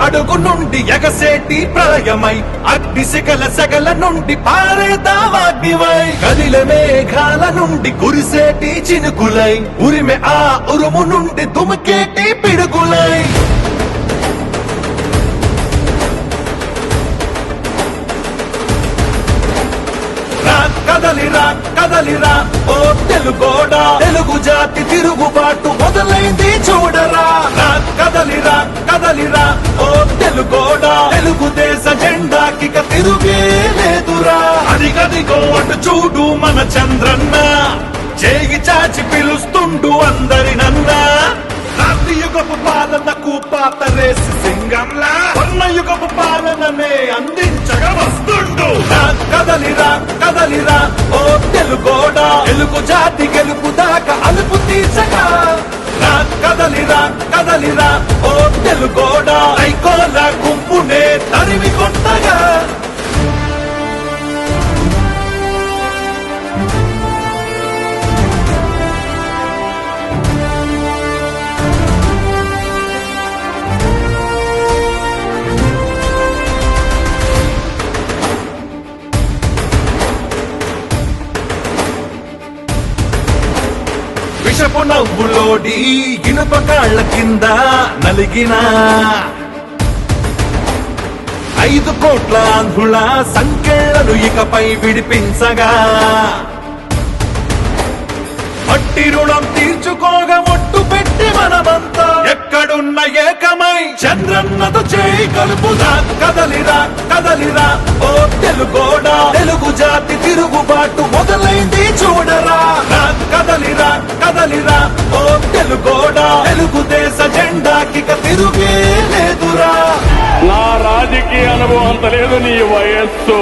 అడుగు నుండి ఎగసేటి ప్రళయమై అగ్ని శిఖల సగల నుండి పారేదావాగ్నివై కదిలే మేఘాల నుండి కురిసేటి చినుకులై ఉరిమె ఆ ఉరుము నుండి దుమికేటి పిడుగులై కదలిరా కదలిరా ఓ తెలుగోడా తెలుగు జాతి తిరుగుబాటు మొదలైంది చూడరా కదలిరా కదలిరా ఓ తెలుగోడా తెలుగుదేశ జెండాకిక తిరుగే లేదురా అదిగదిగో అటు చూడు మన చంద్రన్న చేయి చాచి పిలుస్తుండు అందరినన్నా యుగపు పాలనకు పాత రేసి సింగంలా యుగపు పాలననే అందించగా వస్తుండు కదలిరా కదలిరా ఓ తెలుగోడా తెలుగు జాతి గెలుపు దాకా అలుపు తీర్చగా కదలిరా కదలిరా ఓ తెలుగోడా ఐకోల గుంపునే తరిమి కొట్టగా విషపు నవ్వులోడి ఇనుప కాళ్ల కింద నలిగిన 5 కోట్ల ఆంధ్రుల సంకెళ్లను ఇకపై విడిపించగా మట్టి రుణం తీర్చుకోగా ఒట్టు పెట్టి మనమంతా ఎక్కడున్న ఏకమై చంద్రన్నతో చేయి కలుపుదా కదలిరా కదలిరా ఓ తెలుగోడా తెలుగు జాతి తిరుగుబాటు మొదలైంది చూడరా కదలిరా కదలిరా ఓ తెలుగోడా తెలుగుదేశ జెండాకిక తిరుగే లేదురా నా రాజకీయ అనుభవం అంత లేదు నీ వయస్సు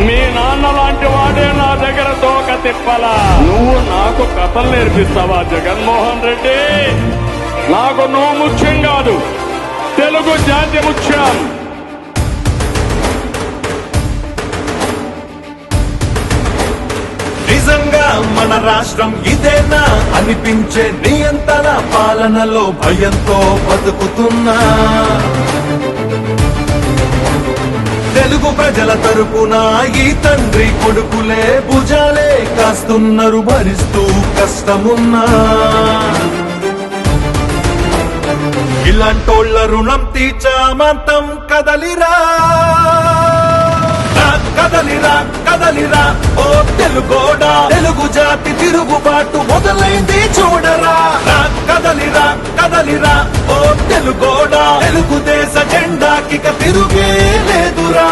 మీ నాన్న లాంటి వాడే నా దగ్గర తోక తిప్పలా నువ్వు నాకు కథలు నేర్పిస్తావా జగన్మోహన్ రెడ్డి నాకు నువ్వు ముఖ్యం కాదు తెలుగు జాతి ముఖ్యం నిజంగా మన రాష్ట్రం ఇదేనా అనిపించే నియంత్రణ పాలనలో భయంతో బతుకుతున్నా తెలుగు ప్రజల తరపున ఈ తండ్రి కొడుకులే భుజాలే కాస్తున్నారు భరిస్తూ కష్టమున్నా ఇలాంటోళ్ళ రుణం తీర్చామంతం కదలిరా కదలిరా కదలిరా ఓ తెలుగోడా తెలుగు జాతి తిరుగుబాటు మొదలైంది చూడరా కదలిరా కదలిరా ఓ తెలుగోడా తెలుగుదేశ జెండాకిక తిరుగే లేదురా